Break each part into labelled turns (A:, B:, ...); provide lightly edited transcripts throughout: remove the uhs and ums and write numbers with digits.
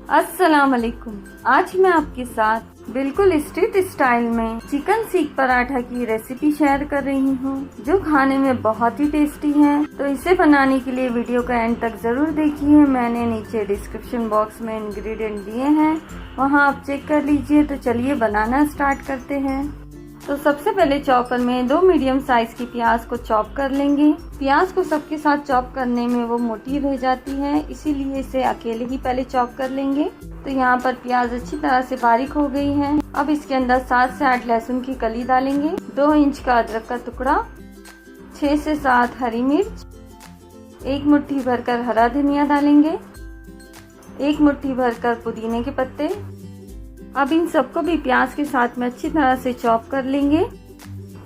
A: अस्सलाम वालेकुम। आज मैं आपके साथ बिल्कुल स्ट्रीट स्टाइल में चिकन सीख पराठा की रेसिपी शेयर कर रही हूँ, जो खाने में बहुत ही टेस्टी है। तो इसे बनाने के लिए वीडियो का एंड तक जरूर देखिए। मैंने नीचे डिस्क्रिप्शन बॉक्स में इंग्रेडिएंट दिए हैं, वहाँ आप चेक कर लीजिए। तो चलिए बनाना स्टार्ट करते हैं। तो सबसे पहले चॉपर में 2 मीडियम साइज की प्याज को चॉप कर लेंगे। प्याज को सबके साथ चॉप करने में वो मोटी रह जाती है, इसीलिए इसे अकेले ही पहले चॉप कर लेंगे। तो यहाँ पर प्याज अच्छी तरह से बारीक हो गई है। अब इसके अंदर 7 से 8 लहसुन की कली डालेंगे, 2 इंच का अदरक का टुकड़ा, 6 से 7 हरी मिर्च, 1 मुट्ठी भरकर हरा धनिया डालेंगे, 1 मुट्ठी भरकर पुदीने के पत्ते। अब इन सबको भी प्याज के साथ में अच्छी तरह से चॉप कर लेंगे।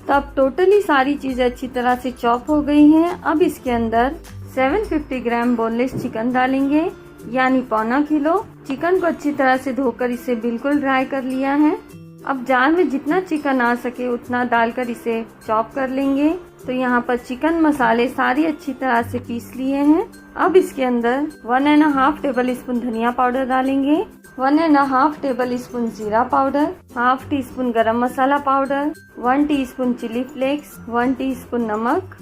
A: तो अब टोटली सारी चीजें अच्छी तरह से चॉप हो गई हैं। अब इसके अंदर 750 ग्राम बोनलेस चिकन डालेंगे, यानी पौना किलो। चिकन को अच्छी तरह से धोकर इसे बिल्कुल ड्राई कर लिया है। अब जार में जितना चिकन आ सके उतना डालकर इसे चॉप कर लेंगे। तो यहाँ पर चिकन मसाले सारी अच्छी तरह से पीस लिए हैं। अब इसके अंदर 1.5 टेबल स्पून धनिया पाउडर डालेंगे, 1.5 टेबल स्पून जीरा powder, half teaspoon garam masala powder, 1 teaspoon chilli flakes, 1 teaspoon नमक,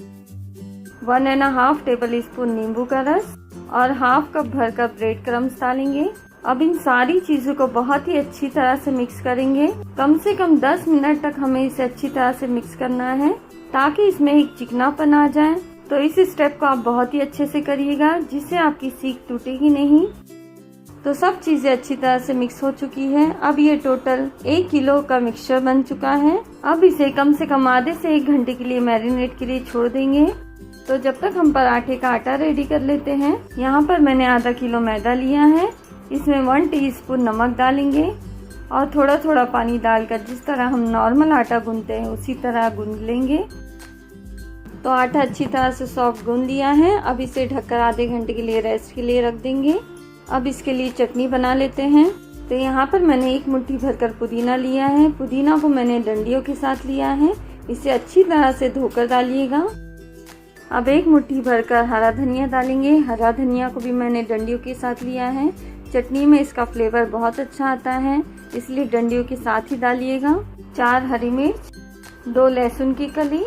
A: 1.5 टेबल स्पून नींबू का रस और हाफ कप भरकर ब्रेड क्रम्स डालेंगे। अब इन सारी चीजों को बहुत ही अच्छी तरह से मिक्स करेंगे। कम से कम 10 मिनट तक हमें इसे अच्छी तरह से मिक्स करना है, ताकि इसमें एक चिकनापन आ जाए। तो इस स्टेप को आप बहुत ही अच्छे से करिएगा, जिससे आपकी सीख टूटेगी नहीं। तो सब चीजें अच्छी तरह से मिक्स हो चुकी है। अब ये टोटल 1 किलो का मिक्सचर बन चुका है। अब इसे कम से कम आधे से 1 घंटे के लिए मैरिनेट के लिए छोड़ देंगे। तो जब तक हम पराठे का आटा रेडी कर लेते हैं, यहाँ पर मैंने आधा किलो मैदा लिया है। इसमें 1 टीस्पून नमक डालेंगे और थोड़ा थोड़ा पानी डालकर जिस तरह हम नॉर्मल आटा गूंथते हैं उसी तरह गूंथ लेंगे। तो आटा अच्छी तरह से सॉफ्ट गूंथ लिया है। अब इसे ढककर आधे घंटे के लिए रेस्ट के लिए रख देंगे। अब इसके लिए चटनी बना लेते हैं। तो यहाँ पर मैंने 1 मुट्ठी भरकर पुदीना लिया है। पुदीना को मैंने डंडियों के साथ लिया है, इसे अच्छी तरह से धोकर डालिएगा। अब 1 मुट्ठी भरकर हरा धनिया डालेंगे। हरा धनिया को भी मैंने डंडियों के साथ लिया है। चटनी में इसका फ्लेवर बहुत अच्छा आता है, इसलिए डंडियों के साथ ही डालिएगा। 4 हरी मिर्च, 2 लहसुन की कली,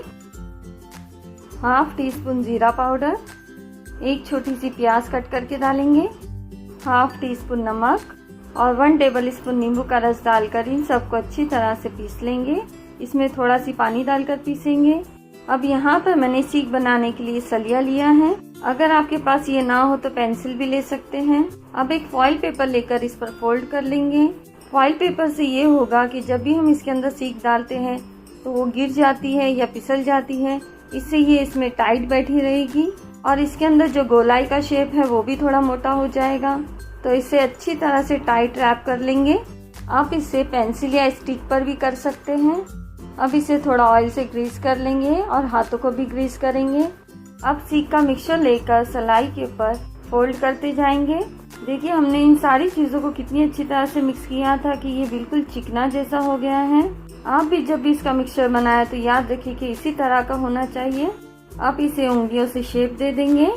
A: हाफ टी स्पून जीरा पाउडर, 1 छोटी सी प्याज कट करके डालेंगे, हाफ टी स्पून नमक और 1 टेबल स्पून नींबू का रस डालकर इन सबको अच्छी तरह से पीस लेंगे। इसमें थोड़ा सी पानी डालकर पीसेंगे। अब यहाँ पर मैंने सीख बनाने के लिए सलिया लिया है। अगर आपके पास ये ना हो तो पेंसिल भी ले सकते हैं। अब एक फॉइल पेपर लेकर इस पर फोल्ड कर लेंगे। फॉइल पेपर से ये होगा कि जब भी हम इसके अंदर सीख डालते हैं तो वो गिर जाती है या फिसल जाती है, इससे ये इसमें टाइट बैठी रहेगी और इसके अंदर जो गोलाई का शेप है वो भी थोड़ा मोटा हो जाएगा। तो इसे अच्छी तरह से टाइट रैप कर लेंगे। आप इसे पेंसिल या स्टिक पर भी कर सकते हैं। अब इसे थोड़ा ऑयल से ग्रीस कर लेंगे और हाथों को भी ग्रीस करेंगे। अब सीख का मिक्सचर लेकर सलाई के ऊपर फोल्ड करते जाएंगे। देखिए हमने इन सारी चीजों को कितनी अच्छी तरह से मिक्स किया था कि ये बिल्कुल चिकना जैसा हो गया है। आप भी जब भी इसका मिक्सचर बनाए तो याद रखिए कि इसी तरह का होना चाहिए। अब इसे उंगलियों से शेप दे देंगे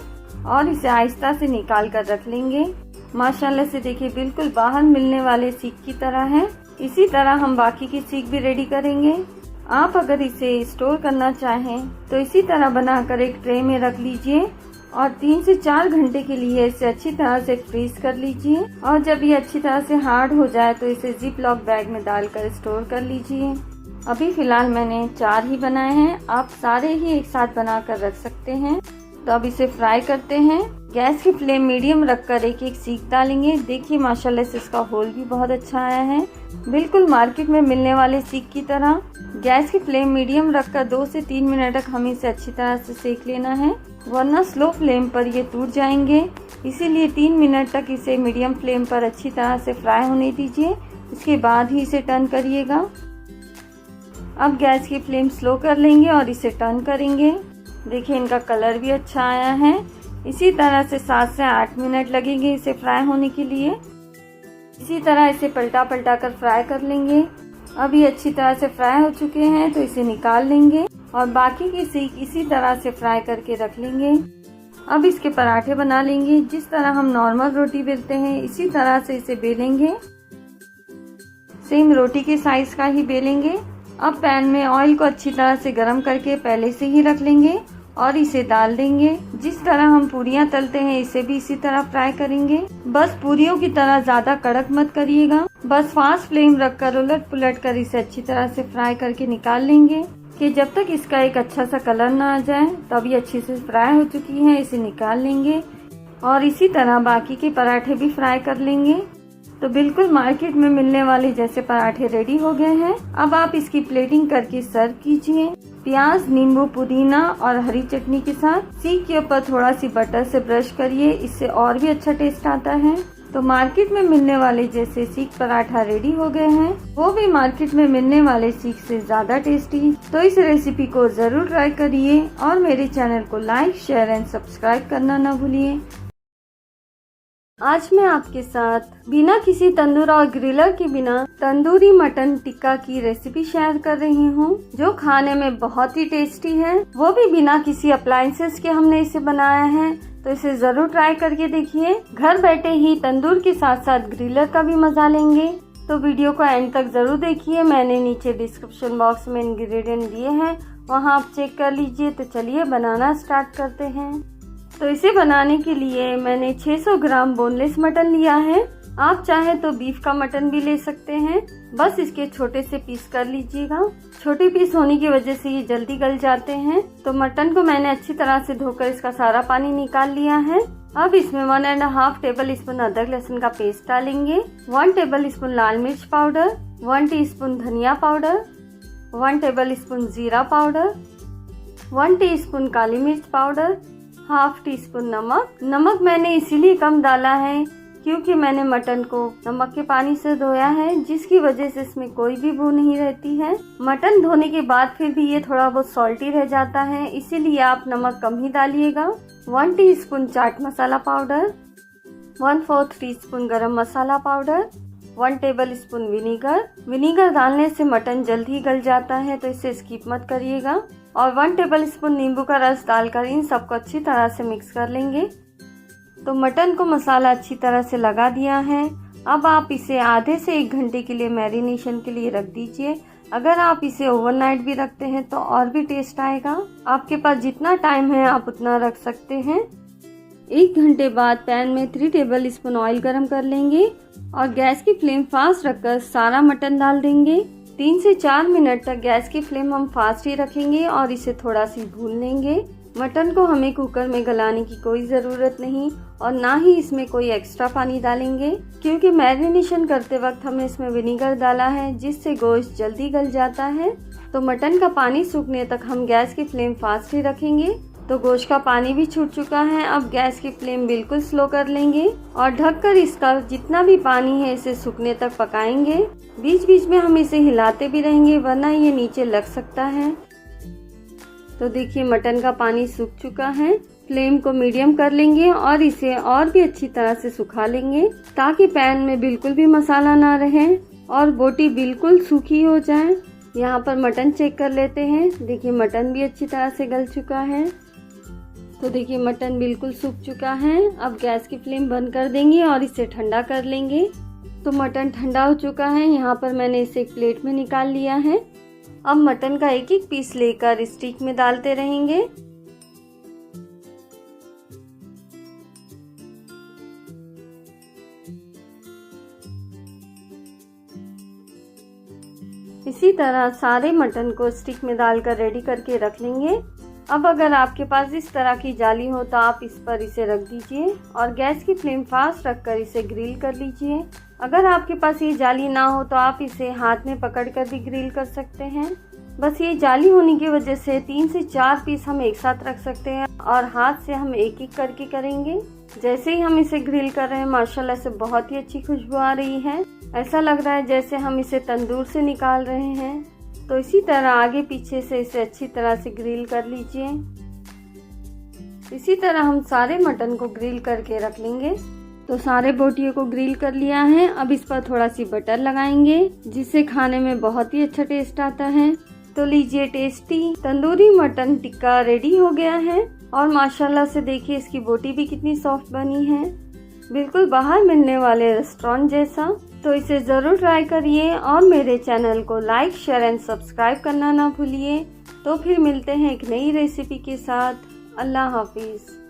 A: और इसे आहिस्ता से निकाल कर रख लेंगे। माशाल्लाह से देखिए बिल्कुल बाहर मिलने वाले सीख की तरह है। इसी तरह हम बाकी की सीख भी रेडी करेंगे। आप अगर इसे स्टोर करना चाहें तो इसी तरह बनाकर एक ट्रे में रख लीजिए और 3 से 4 घंटे के लिए इसे अच्छी तरह से फ्रीज कर लीजिए। और जब ये अच्छी तरह से हार्ड हो जाए तो इसे जिप लॉक बैग में डालकर स्टोर कर लीजिए। अभी फिलहाल मैंने 4 ही बनाए हैं, आप सारे ही एक साथ बनाकर रख सकते हैं। तो अब इसे फ्राई करते हैं। गैस की फ्लेम मीडियम रखकर एक एक सीख डालेंगे। देखिए माशाल्लाह से इसका होल भी बहुत अच्छा आया है, बिल्कुल मार्केट में मिलने वाले सीख की तरह। गैस की फ्लेम मीडियम रखकर 2 से 3 मिनट तक हमें इसे अच्छी तरह से सेक लेना है, वरना स्लो फ्लेम पर ये टूट जाएंगे। इसीलिए 3 मिनट तक इसे मीडियम फ्लेम पर अच्छी तरह से फ्राई होने दीजिए, इसके बाद ही इसे टर्न करिएगा। अब गैस की फ्लेम स्लो कर लेंगे और इसे टर्न करेंगे। देखिए इनका कलर भी अच्छा आया है। इसी तरह से 7 से 8 मिनट लगेंगे इसे फ्राई होने के लिए। इसी तरह इसे पलटा पलटा कर फ्राई कर लेंगे। अब ये अच्छी तरह से फ्राई हो चुके हैं तो इसे निकाल लेंगे और बाकी की सीख इसी तरह से फ्राई करके रख लेंगे। अब इसके पराठे बना लेंगे। जिस तरह हम नॉर्मल रोटी बेलते हैं इसी तरह से इसे बेलेंगे। सेम रोटी के साइज का ही बेलेंगे। अब पैन में ऑयल को अच्छी तरह से गर्म करके पहले से ही रख लेंगे और इसे डाल देंगे। जिस तरह हम पूरियां तलते हैं इसे भी इसी तरह फ्राई करेंगे। बस पूरियों की तरह ज्यादा कड़क मत करिएगा। बस फास्ट फ्लेम रखकर उलट पुलट कर इसे अच्छी तरह से फ्राई करके निकाल लेंगे कि जब तक इसका एक अच्छा सा कलर ना आ जाए। तब ये अच्छी से फ्राई हो चुकी है, इसे निकाल लेंगे और इसी तरह बाकी के पराठे भी फ्राई कर लेंगे। तो बिल्कुल मार्केट में मिलने वाले जैसे पराठे रेडी हो गए हैं। अब आप इसकी प्लेटिंग करके सर्व कीजिए प्याज, नींबू, पुदीना और हरी चटनी के साथ। सीख के ऊपर थोड़ा सी बटर से ब्रश करिए, इससे और भी अच्छा टेस्ट आता है। तो मार्केट में मिलने वाले जैसे सीख पराठा रेडी हो गए हैं, वो भी मार्केट में मिलने वाले सीख से ज्यादा टेस्टी। तो इस रेसिपी को जरूर ट्राई करिए और मेरे चैनल को लाइक, शेयर एंड सब्सक्राइब करना न भूलिए। आज मैं आपके साथ बिना किसी तंदूर और ग्रिलर के बिना तंदूरी मटन टिक्का की रेसिपी शेयर कर रही हूँ, जो खाने में बहुत ही टेस्टी है। वो भी बिना किसी अप्लायंसेस के हमने इसे बनाया है। तो इसे जरूर ट्राई करके देखिए। घर बैठे ही तंदूर के साथ साथ ग्रिलर का भी मजा लेंगे। तो वीडियो को एंड तक जरूर देखिए। मैंने नीचे डिस्क्रिप्शन बॉक्स में इंग्रेडिएंट दिए हैं, वहाँ आप चेक कर लीजिए। तो चलिए बनाना स्टार्ट करते हैं। तो इसे बनाने के लिए मैंने 600 ग्राम बोनलेस मटन लिया है। आप चाहे तो बीफ का मटन भी ले सकते हैं। बस इसके छोटे से पीस कर लीजिएगा। छोटे पीस होने की वजह से ये जल्दी गल जाते हैं। तो मटन को मैंने अच्छी तरह से धोकर इसका सारा पानी निकाल लिया है। अब इसमें 1.5 टेबल स्पून अदरक लहसुन का पेस्ट डालेंगे, 1 टेबल स्पून लाल मिर्च पाउडर, 1 टीस्पून धनिया पाउडर, 1 टेबल स्पून जीरा पाउडर, 1 टीस्पून काली मिर्च पाउडर, हाफ टी स्पून नमक। नमक मैंने इसीलिए कम डाला है क्योंकि मैंने मटन को नमक के पानी से धोया है, जिसकी वजह से इसमें कोई भी बू नहीं रहती है। मटन धोने के बाद फिर भी ये थोड़ा बहुत सॉल्टी रह जाता है, इसीलिए आप नमक कम ही डालिएगा। 1 teaspoon chaat masala powder, 1/4 teaspoon garam masala powder, 1 tablespoon vinegar. Vinegar डालने से मटन जल्दी गल जाता है, तो इसे स्किप मत करिएगा। और 1 टेबल स्पून नींबू का रस डालकर इन सबको अच्छी तरह से मिक्स कर लेंगे। तो मटन को मसाला अच्छी तरह से लगा दिया है। अब आप इसे आधे से 1 घंटे के लिए मैरिनेशन के लिए रख दीजिए। अगर आप इसे ओवरनाइट भी रखते हैं तो और भी टेस्ट आएगा। आपके पास जितना टाइम है आप उतना रख सकते हैं। 1 घंटे बाद पैन में 3 टेबल स्पून ऑयल गरम कर लेंगे और गैस की फ्लेम फास्ट रखकर सारा मटन डाल देंगे। 3 से 4 मिनट तक गैस की फ्लेम हम फास्ट ही रखेंगे और इसे थोड़ा सी भून लेंगे। मटन को हमें कुकर में गलाने की कोई ज़रूरत नहीं और ना ही इसमें कोई एक्स्ट्रा पानी डालेंगे, क्योंकि मैरिनेशन करते वक्त हमने इसमें विनीगर डाला है, जिससे गोश्त जल्दी गल जाता है। तो मटन का पानी सूखने तक हम गैस की फ्लेम फास्ट ही रखेंगे। तो गोश्त का पानी भी छूट चुका है। अब गैस की फ्लेम बिल्कुल स्लो कर लेंगे और ढककर इसका जितना भी पानी है इसे सूखने तक पकाएंगे। बीच बीच में हम इसे हिलाते भी रहेंगे, वरना ये नीचे लग सकता है। तो देखिए मटन का पानी सूख चुका है। फ्लेम को मीडियम कर लेंगे और इसे और भी अच्छी तरह से सुखा लेंगे, ताकि पैन में बिल्कुल भी मसाला ना रहे और बोटी बिल्कुल सूखी हो जाए। यहाँ पर मटन चेक कर लेते हैं। देखिए मटन भी अच्छी तरह से गल चुका है। तो देखिए मटन बिल्कुल सूख चुका है। अब गैस की फ्लेम बंद कर देंगे और इसे ठंडा कर लेंगे। तो मटन ठंडा हो चुका है। यहाँ पर मैंने इसे एक प्लेट में निकाल लिया है। अब मटन का एक एक पीस लेकर स्टिक में डालते रहेंगे। इसी तरह सारे मटन को स्टिक में डालकर रेडी करके रख लेंगे। अब अगर आपके पास इस तरह की जाली हो तो आप इस पर इसे रख दीजिए और गैस की फ्लेम फास्ट रखकर इसे ग्रिल कर लीजिए। अगर आपके पास ये जाली ना हो तो आप इसे हाथ में पकड़कर भी ग्रिल कर सकते हैं। बस ये जाली होने की वजह से 3 से 4 पीस हम एक साथ रख सकते हैं और हाथ से हम एक एक करके करेंगे। जैसे ही हम इसे ग्रिल कर रहे हैं माशाल्लाह से बहुत ही अच्छी खुशबू आ रही है। ऐसा लग रहा है जैसे हम इसे तंदूर से निकाल रहे हैं। तो इसी तरह आगे पीछे से इसे अच्छी तरह से ग्रिल कर लीजिए। इसी तरह हम सारे मटन को ग्रिल करके रख लेंगे। तो सारे बोटियों को ग्रिल कर लिया है। अब इस पर थोड़ा सी बटर लगाएंगे, जिससे खाने में बहुत ही अच्छा टेस्ट आता है। तो लीजिए tasty tandoori mutton tikka ready हो गया है और माशाल्लाह से देखिए इसकी बोटी भी कितनी सॉफ्ट बनी है, बिल्कुल बाहर मिलने वाले रेस्टोरेंट जैसा। तो इसे ज़रूर ट्राई करिए और मेरे चैनल को लाइक, शेयर एंड सब्सक्राइब करना ना भूलिए। तो फिर मिलते हैं एक नई रेसिपी के साथ। अल्लाह हाफिज़।